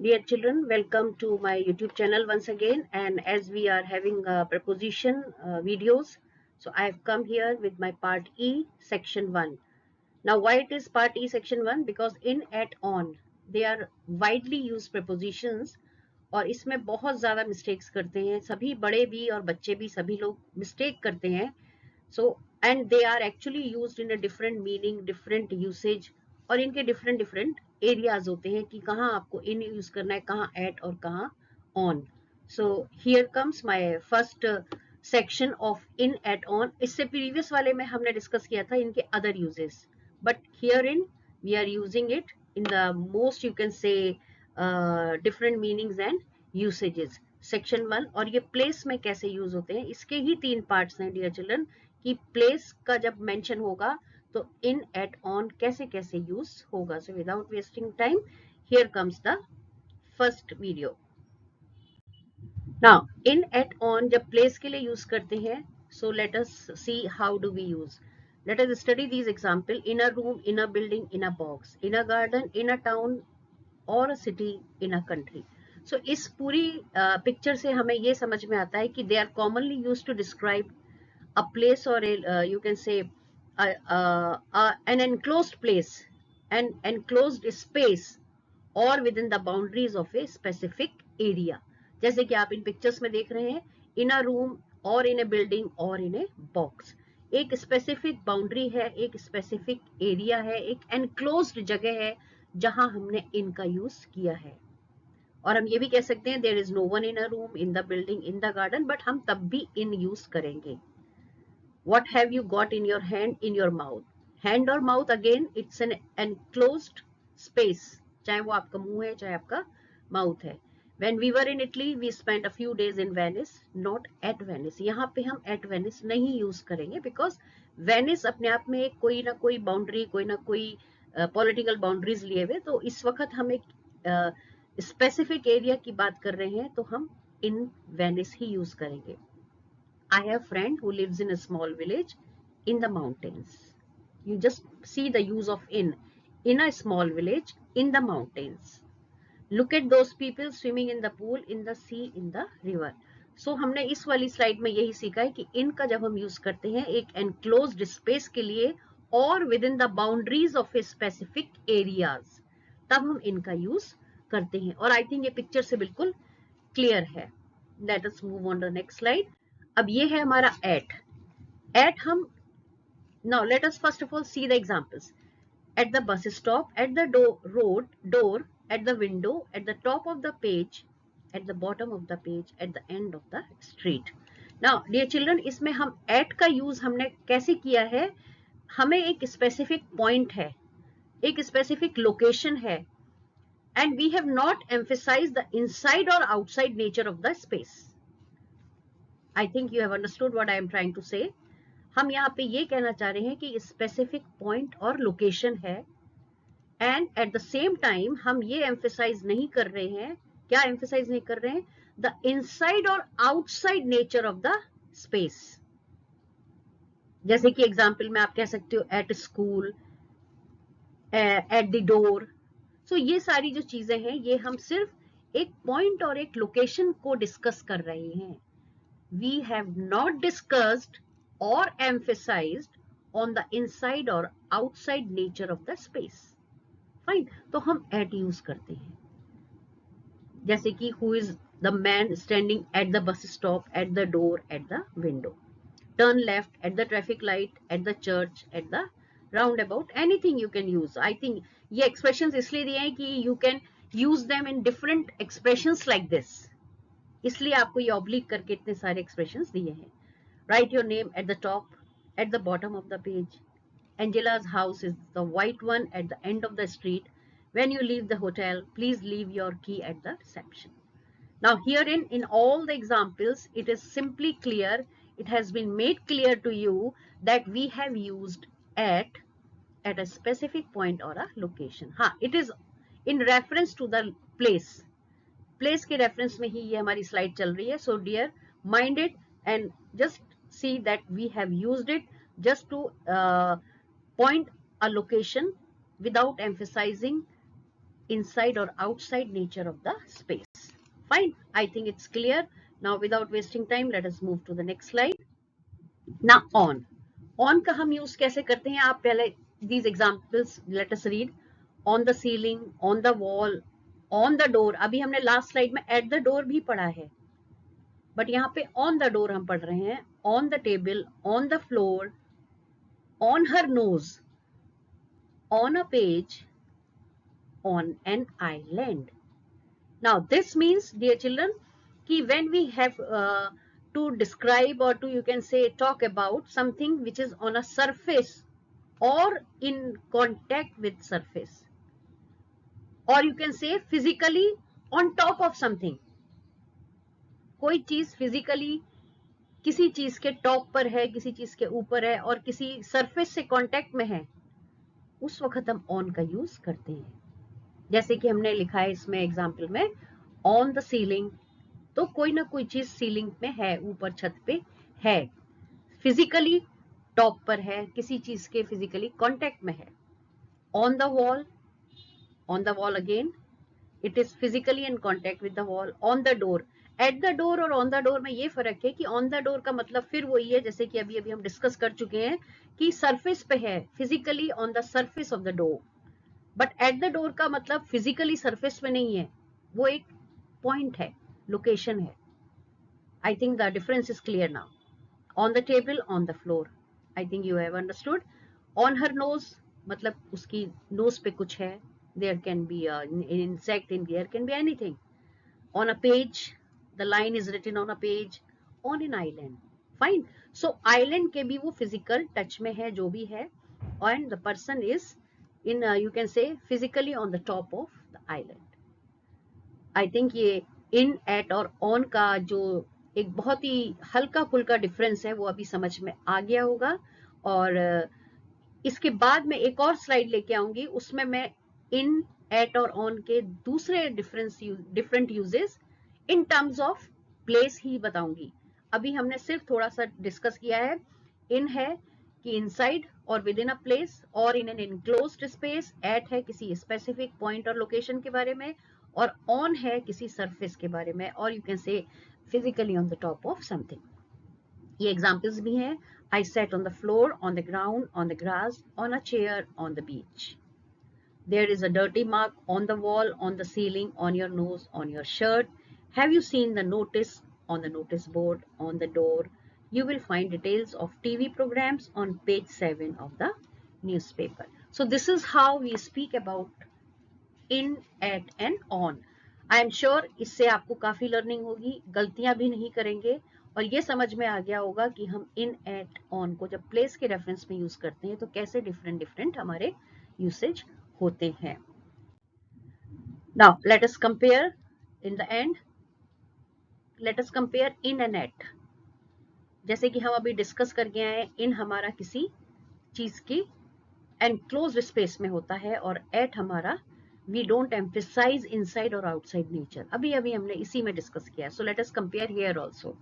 Dear children, welcome to my YouTube channel once again. And as we are having preposition videos, so I have come here with my part E, section 1. Now, why it is part E, section 1? Because in, at, on, they are widely used prepositions और इसमें बहुत ज़्यादा mistakes करते हैं. सभी बड़े भी और बच्चे भी सभी लोग mistake करते हैं. So, and they are actually used in a different meaning, different usage और इनके different areas होते हैं कि कहाँ आपको in use करना है, कहाँ at और कहाँ on. So here comes my first section of in, at, on. इससे previous वाले में हमने discuss किया था इनके other uses, but herein we are using it in the most, you can say, different meanings and usages. Section 1 और ये place में कैसे use होते हैं इसके ही 3 parts हैं dear children. कि प्लेस का जब मेंशन होगा तो इन, एट, ऑन कैसे कैसे यूज होगा. So without wasting time here comes the first video. Now in, at, on जब प्लेस के लिए यूज करते हैं, so let us see how do we use. Let us study these example. In a room, in a building, in a box, in a garden, in a town और a city, in a country. सो इस पूरी picture से हमें ये समझ में आता है कि they are commonly use to describe a place or you can say an enclosed place, an enclosed space or within the boundaries of a specific area. जैसे कि आप इन पिक्चर्स में देख रहे हैं, in a room और in a building और in a box. एक स्पेसिफिक बाउंड्री है, एक स्पेसिफिक एरिया है, एक एनक्लोज्ड जगह है जहां हमने इनका यूज किया है. और हम ये भी कह सकते हैं there is no one in a room, in the building, in the garden, but हम तब भी इन यूज करेंगे. What have you got in your hand, in your mouth? Hand or mouth, again it's an enclosed space. चाहे वो आपका मुंह है, चाहे आपका mouth है. When we were in Italy, we spent a few days in Venice, not at Venice. यहाँ पे हम at Venice नहीं use करेंगे because Venice अपने आप में एक कोई ना कोई boundary, कोई ना कोई political boundaries लिए हुए. तो इस वक्त हम एक specific area की बात कर रहे हैं, तो हम in Venice ही use करेंगे. I have a friend who lives in a small village in the mountains. You just see the use of in a small village in the mountains. Look at those people swimming in the pool, in the sea, in the river. So हमने इस वाली slide में यही सीखा है कि इन का जब हम यूज करते हैं एक एनक्लोज्ड स्पेस के लिए और with in the boundaries of a specific areas, तब हम इनका यूज करते हैं. और आई थिंक ये पिक्चर से बिल्कुल क्लियर है. Let us move on the next slide. अब ये है हमारा एट हम now let us first of all see the examples. At the bus stop, at the door, at the window, at the top of the page, at the bottom of the page, at the end of the street. Now dear children, इसमें हम at का use हमने कैसे किया है. हमें एक specific point है, एक स्पेसिफिक लोकेशन है, and we have not emphasized the inside or outside nature of the space. I think you have understood what I am trying to say. हम यहाँ पे ये कहना चाह रहे हैं कि स्पेसिफिक पॉइंट और लोकेशन है, and at the same time हम ये एम्फेसाइज नहीं कर रहे हैं. क्या एम्फेसाइज नहीं कर रहे हैं? द इनसाइड और outside nature of the space. जैसे कि एग्जाम्पल में आप कह सकते हो at school, at the door. So ये सारी जो चीजें हैं ये हम सिर्फ एक पॉइंट और एक लोकेशन को डिस्कस कर रहे हैं. We have not discussed or emphasized on the inside or outside nature of the space. Fine. तो हम at use करते हैं. जैसे कि who is the man standing at the bus stop, at the door, at the window. Turn left, at the traffic light, at the church, at the roundabout. Anything you can use. I think ये expressions इसलिए दिए हैं कि you can use them in different expressions like this. इसलिए आपको ये oblique करके इतने सारे एक्सप्रेशंस दिए हैं. Right your name at the top, at the bottom of the page. Angela's house is the white one at the end of the street. When you leave the hotel, please leave your key at the reception. Now herein, in all the examples, it is simply clear, it has been made clear to you that we have used at a specific point or a location. हाँ, it is in reference to the place. Place के reference में ही ये हमारी slide चल रही है. So dear, mind it and just see that we have used it just to point a location without emphasizing inside or outside nature of the space. Fine, I think it's clear. Now without wasting time, let us move to the next slide. Now on का हम use कैसे करते हैं, आप पहले these examples let us read. On the ceiling, on the wall, on the door. अभी हमने last slide में at the door भी पढ़ा है, बट यहाँ पे on the door हम पढ़ रहे हैं. On the table, on the floor, on her nose, on a page, on an island. Now this means, dear children, कि when we have to describe or to, you can say, talk about something which is on a surface or in contact with surface, or you can say physically on top of something. कोई चीज physically किसी चीज के top पर है, किसी चीज के ऊपर है और किसी सरफेस से कांटेक्ट में है, उस वक्त हम ऑन का यूज करते हैं. जैसे कि हमने लिखा है इसमें एग्जाम्पल में ऑन द सीलिंग, तो कोई ना कोई चीज सीलिंग में है, ऊपर छत पे है, फिजिकली टॉप पर है, किसी चीज के फिजिकली कांटेक्ट में है. On the wall again, it is physically in contact with the wall. On the door, at the door और ऑन द डोर में ये फर्क है कि ऑन द डोर का मतलब फिर वही है जैसे कि अभी हम डिस्कस कर चुके हैं कि सरफेस पे है, physically on the surface of the door. But at the door का मतलब फिजिकली सरफेस पे नहीं है, वो एक पॉइंट है, लोकेशन है. I think the difference is clear now. On the table, on the floor, I think you have understood. On her nose मतलब उसकी नोज पे कुछ है, there can be an insect, in there can be anything. On a page, the line is written on a page. On an island, fine. So island के भी वो physical touch में है जो भी है, and the person is in you can say physically on the top of the island. I think ये in, at और on का जो एक बहुत ही हल्का फुल्का डिफरेंस है वो अभी समझ में आ गया होगा. और इसके बाद में एक और स्लाइड लेके आऊंगी, उसमें मैं इन, एट और ऑन के दूसरे different uses in terms of place ही बताऊंगी. अभी हमने सिर्फ थोड़ा सा डिस्कस किया है. इन है कि इनसाइड और विद इन अ प्लेस और in an enclosed space. At है किसी स्पेसिफिक पॉइंट और लोकेशन के बारे में, और ऑन है किसी सरफेस के बारे में, और you can say physically on the top of something. ये एग्जांपल्स भी हैं. I set on the floor, on the ground, on the grass, on a chair, on the beach. There is a dirty mark on the wall, on the ceiling, on your nose, on your shirt. Have you seen the notice on the notice board, on the door? You will find details of TV programs on page 7 of the newspaper. So this is how we speak about in, at and on. I am sure इससे आपको काफी learning होगी, गलतियां भी नहीं करेंगे, और ये समझ में आ गया होगा कि हम in, at, on को जब प्लेस के रेफरेंस में यूज करते हैं तो कैसे डिफरेंट हमारे यूसेज होते हैं. Now let us compare in the end. Let us compare in and at. जैसे कि हम अभी डिस्कस करके आए हैं, इन हमारा किसी चीज की एनक्लोज्ड स्पेस में होता है, और एट हमारा वी डोंट एम्फेसाइज इनसाइड और आउटसाइड नेचर. अभी हमने इसी में डिस्कस किया. So let us compare here also.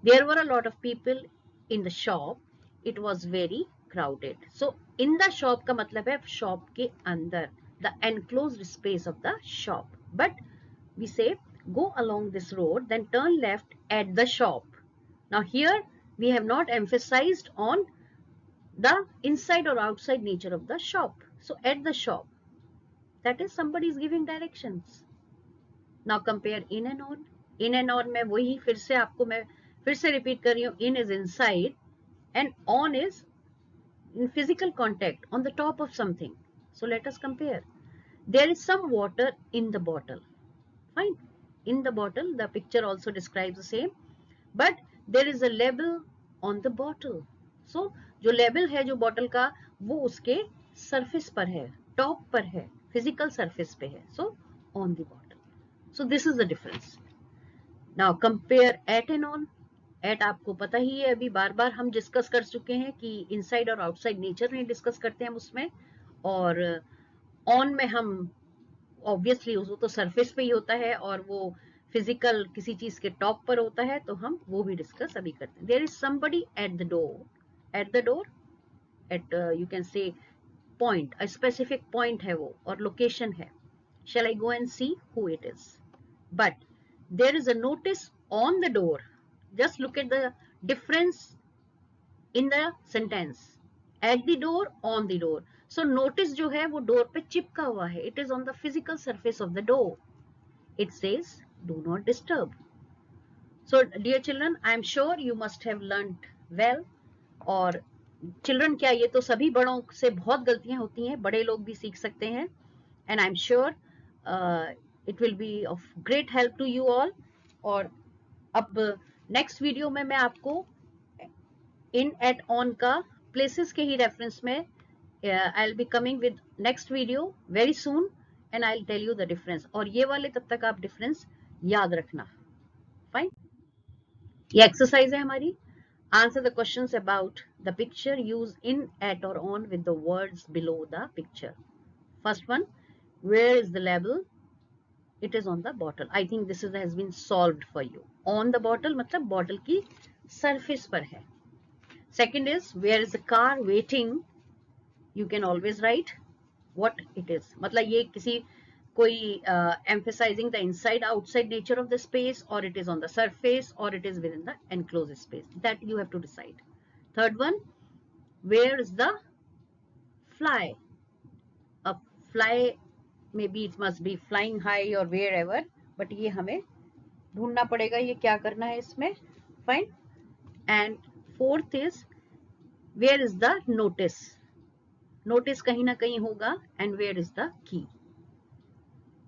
There were a lot of people in the shop. It was very crowded. So in the shop का मतलब है शॉप के अंदर, the enclosed space of the shop. But we say go along this road, then turn left at the shop. Now here we have not emphasized on the inside or outside nature of the shop. So at the shop, that is somebody is giving directions. Now compare in and on. In and on में वही फिर से आपको मैं फिर से repeat कर रही हूँ. In is inside and on is in physical contact on the top of something. So let us compare. There is some water in the bottle. Fine. In the bottle, the picture also describes the same. But there is a label on the bottle. So जो label है जो bottle का, वो उसके surface पर है, top पर है, physical surface पे है. So on the bottle. So this is the difference. Now compare at and on. At आपको पता ही है, अभी बार बार हम डिस्कस कर चुके हैं कि इनसाइड और आउटसाइड नेचर में डिस्कस करते हैं हम उसमें. और ऑन में हम ऑब्वियसली वो तो सरफेस पे ही होता है और वो फिजिकल किसी चीज के टॉप पर होता है, तो हम वो भी डिस्कस अभी करते हैं. There is somebody at the door. At the door, at you can say point, a specific point है वो और लोकेशन है. Shall I go and see who it is? But there is a notice on the door. Just look at the difference in the sentence. At the door, on the door. So notice जो है वो door पे चिपका हुआ है. It is on the physical surface of the door. It says do not disturb. So dear children, I am sure you must have learnt well. और children क्या, ये तो सभी बड़ों से बहुत गलतियां होती हैं, बड़े लोग भी सीख सकते हैं. And I'm sure it will be of great help to you all. और अब नेक्स्ट वीडियो में मैं आपको इन एट ऑन का प्लेसेस के ही रेफरेंस में I will be coming with next video very soon and I will tell you the difference. और ये वाले तब तक आप डिफरेंस याद रखना. फाइन. ये एक्सरसाइज है हमारी. Answer the questions about the picture use in at और on with the words below the picture. First one, where is the label? It is on the bottle. I think this has been solved for you. On the bottle मतलब bottle की surface पर है. Second is, where is the car waiting? You can always write what it is. मतलब ये किसी कोई emphasizing the inside outside nature of the space, or it is on the surface, or it is within the enclosed space. That you have to decide. Third one, where is the fly? A fly, maybe it must be flying high or wherever, but ये हमें ढूंढना पड़ेगा ये क्या करना है इसमें. Fine. And fourth is, where is the notice? Notice कहीं ना कहीं होगा. And where is the key?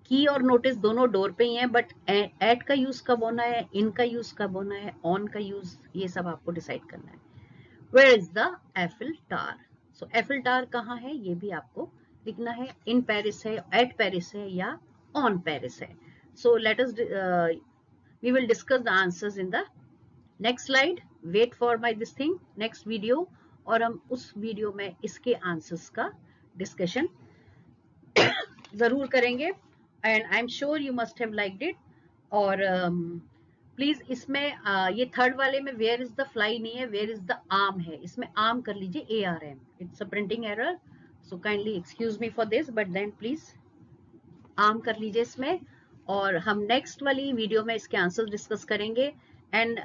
की और नोटिस दोनों डोर पे ही हैं, बट एट का यूज कब होना है, इन का यूज कब होना है, ऑन का यूज, ये सब आपको डिसाइड करना है. Where is the Eiffel Tower? So Eiffel Tower कहाँ है ये भी आपको लिखना है. इन पेरिस है, एट पेरिस है, या ऑन पेरिस है. So let us we will discuss the answers in the next slide. Wait for my this thing, next video, और हम उस वीडियो में इसके आंसर्स का डिस्कशन जरूर करेंगे. And I am sure you must have liked it. और please इसमें ये थर्ड वाले में वेयर इज द फ्लाई नहीं है, वेयर इज द आर्म है. इसमें आर्म कर लीजिए, ARM. It's a printing error, so kindly excuse me for this, but then please arm कर लीजिए इसमें. और हम नेक्स्ट वाली वीडियो में इसके आंसर डिस्कस करेंगे. एंड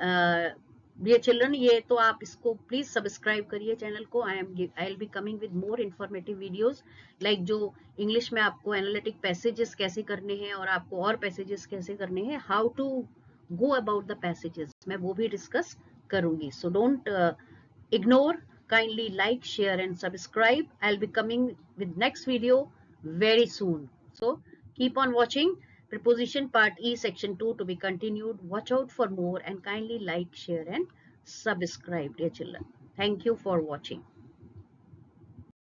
डियर चिल्ड्रन, ये तो आप इसको प्लीज सब्सक्राइब करिए चैनल को. आई will be coming with more informative videos, like जो इंग्लिश में आपको एनालिटिक पैसेजेस कैसे करने हैं और आपको और पैसेजेस कैसे करने हैं, how to go about the passages, मैं वो भी डिस्कस करूंगी. So don't ignore, kindly like, share and subscribe. I'll be coming with next video very soon. So keep on watching. Preposition part E section 2 to be continued. Watch out for more and kindly like, share and subscribe, dear children. Thank you for watching.